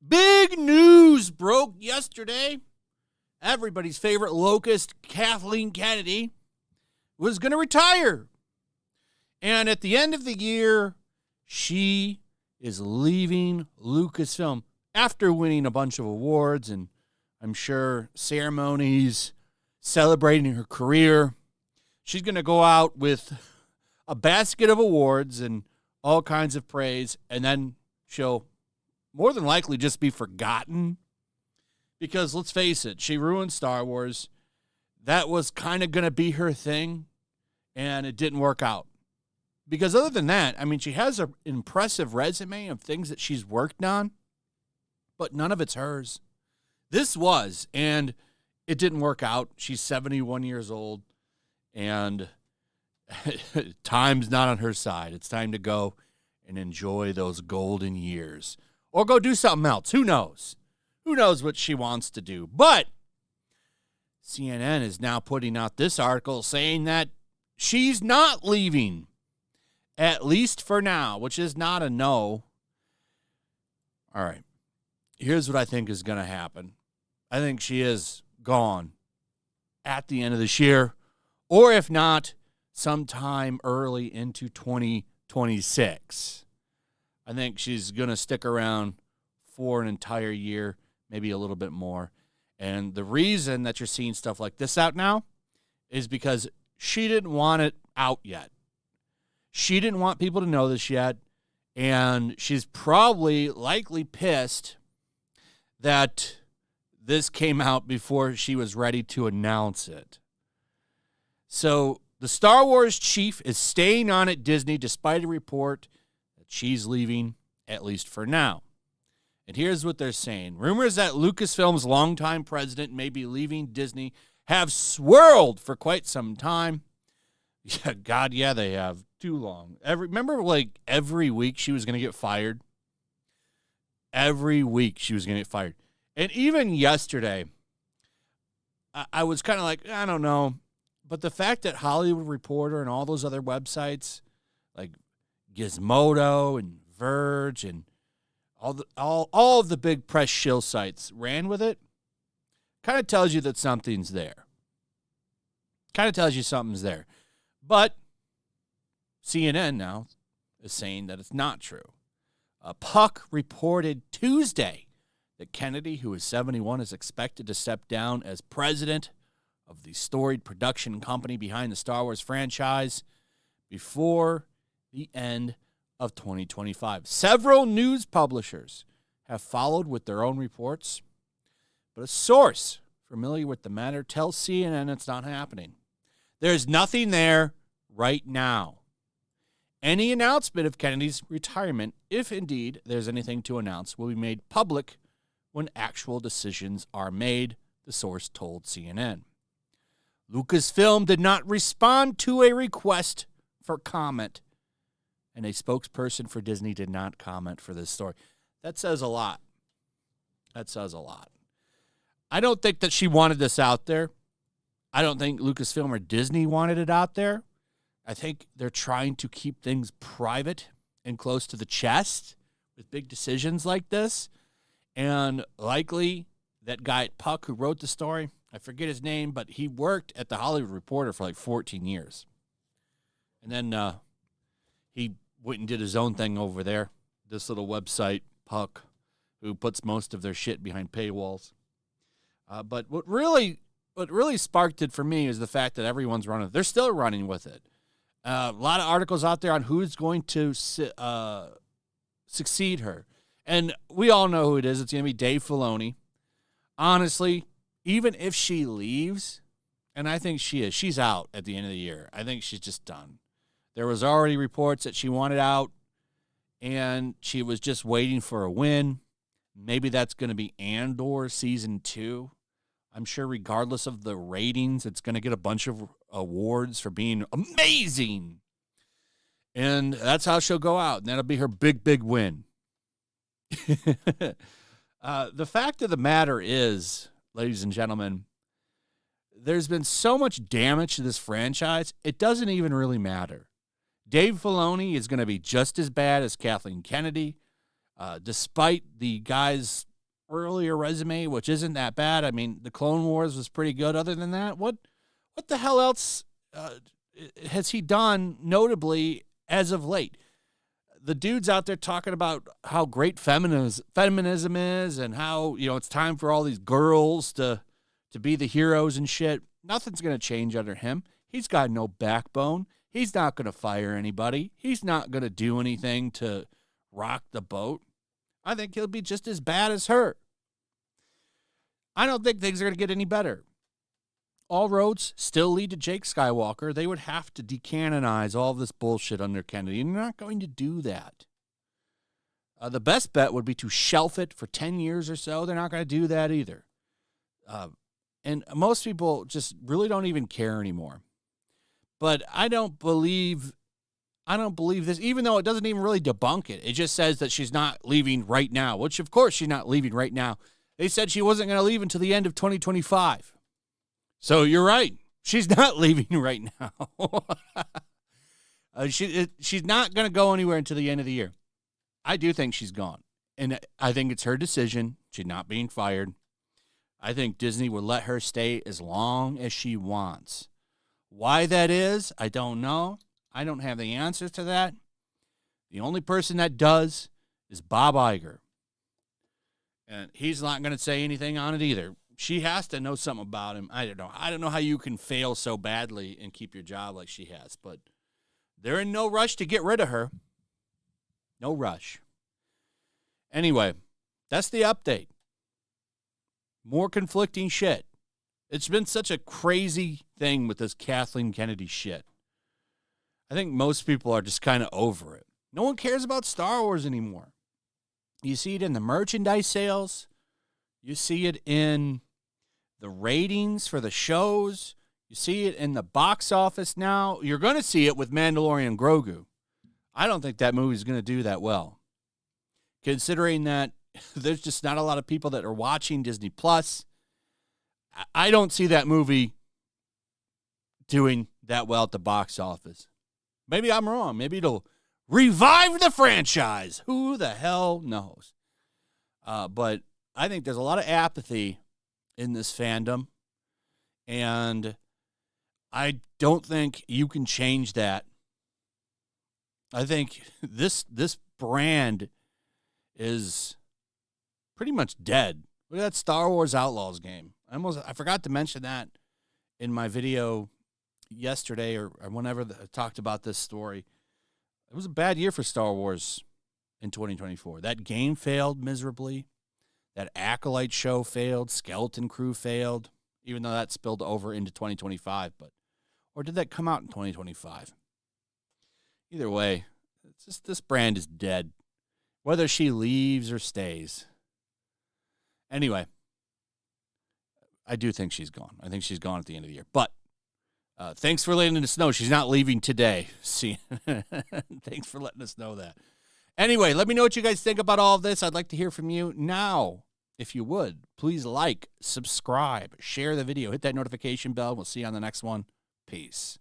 Big news broke yesterday. Everybody's favorite locust, Kathleen Kennedy, was going to retire. And at the end of the year, she is leaving Lucasfilm after winning a bunch of awards and I'm sure ceremonies celebrating her career. She's going to go out with a basket of awards and all kinds of praise, and then she'll more than likely just be forgotten. Because let's face it, she ruined Star Wars. That was kind of going to be her thing, and it didn't work out. Because other than that, I mean, she has an impressive resume of things that she's worked on, but none of it's hers. This was, and it didn't work out. She's 71 years old, and time's not on her side. It's time to go and enjoy those golden years. Or go do something else. Who knows? Who knows what she wants to do? But CNN is now putting out this article saying that she's not leaving, at least for now, which is not a no. All right. Here's what I think is going to happen. I think she is gone at the end of this year, or if not, sometime early into 2026. I think she's going to stick around for an entire year, maybe a little bit more. And the reason that you're seeing stuff like this out now is because she didn't want it out yet. She didn't want people to know this yet. And she's probably likely pissed that this came out before she was ready to announce it. So the Star Wars chief is staying on at Disney despite a report that she's leaving, at least for now. And here's what they're saying. Rumors that Lucasfilm's longtime president may be leaving Disney have swirled for quite some time. Yeah, God, yeah, they have. Too long. Remember, like, every week she was going to get fired? Every week she was going to get fired. And even yesterday, I was kind of like, I don't know. But the fact that Hollywood Reporter and all those other websites, like Gizmodo and Verge and all of the big press shill sites ran with it, kind of tells you that something's there. Kind of tells you something's there. But CNN now is saying that it's not true. Puck reported Tuesday that Kennedy, who is 71, is expected to step down as president of the storied production company behind the Star Wars franchise before the end of 2025. Several news publishers have followed with their own reports, but a source familiar with the matter tells CNN it's not happening. There's nothing there right now. Any announcement of Kennedy's retirement, if indeed there's anything to announce, will be made public when actual decisions are made, the source told CNN. Lucasfilm did not respond to a request for comment, and a spokesperson for Disney did not comment for this story. That says a lot. That says a lot. I don't think that she wanted this out there. I don't think Lucasfilm or Disney wanted it out there. I think they're trying to keep things private and close to the chest with big decisions like this. And likely that guy at Puck who wrote the story, I forget his name, but he worked at the Hollywood Reporter for like 14 years. And then he went and did his own thing over there, this little website, Puck, who puts most of their shit behind paywalls. But what really sparked it for me is the fact that everyone's running. They're still running with it. A lot of articles out there on who's going to succeed her. And we all know who it is. It's going to be Dave Filoni. Honestly, even if she leaves, and I think she is, she's out at the end of the year. I think she's just done. There was already reports that she wanted out, and she was just waiting for a win. Maybe that's going to be Andor Season 2. I'm sure regardless of the ratings, it's going to get a bunch of awards for being amazing. And that's how she'll go out. And that'll be her big, big win. The fact of the matter is, ladies and gentlemen, there's been so much damage to this franchise, it doesn't even really matter. Dave Filoni is going to be just as bad as Kathleen Kennedy, despite the guy's earlier resume, which isn't that bad. I mean, the Clone Wars was pretty good. Other than that, what the hell else has he done notably as of late? The dude's out there talking about how great feminism is and how, it's time for all these girls to be the heroes and shit. Nothing's going to change under him. He's got no backbone. He's not going to fire anybody. He's not going to do anything to rock the boat. I think he'll be just as bad as her. I don't think things are going to get any better. All roads still lead to Jake Skywalker. They would have to decanonize all of this bullshit under Kennedy, and they're not going to do that. The best bet would be to shelf it for 10 years or so. They're not going to do that either. And most people just really don't even care anymore. But I don't believe this, even though it doesn't even really debunk it. It just says that she's not leaving right now, which, of course, she's not leaving right now. They said she wasn't going to leave until the end of 2025. So you're right. She's not leaving right now. She's not going to go anywhere until the end of the year. I do think she's gone. And I think it's her decision. She's not being fired. I think Disney would let her stay as long as she wants. Why that is, I don't know. I don't have the answers to that. The only person that does is Bob Iger. And he's not going to say anything on it either. She has to know something about him. I don't know. I don't know how you can fail so badly and keep your job like she has. But they're in no rush to get rid of her. No rush. Anyway, that's the update. More conflicting shit. It's been such a crazy thing with this Kathleen Kennedy shit. I think most people are just kind of over it. No one cares about Star Wars anymore. You see it in the merchandise sales. You see it in the ratings for the shows. You see it in the box office now. You're going to see it with Mandalorian Grogu. I don't think that movie's going to do that well, considering that there's just not a lot of people that are watching Disney Plus. I don't see that movie doing that well at the box office. Maybe I'm wrong. Maybe it'll revive the franchise. Who the hell knows? But I think there's a lot of apathy in this fandom, and I don't think you can change that. I think this brand is pretty much dead. Look at that Star Wars Outlaws game. I forgot to mention that in my video yesterday or whenever I talked about this story. It was a bad year for Star Wars in 2024. That game failed miserably. That Acolyte show failed. Skeleton Crew failed, even though that spilled over into 2025. Or did that come out in 2025? Either way, it's just this brand is dead, whether she leaves or stays. Anyway, I do think she's gone. I think she's gone at the end of the year. But thanks for letting us know she's not leaving today. See, thanks for letting us know that. Anyway, let me know what you guys think about all of this. I'd like to hear from you now. If you would, please like, subscribe, share the video, hit that notification bell. We'll see you on the next one. Peace.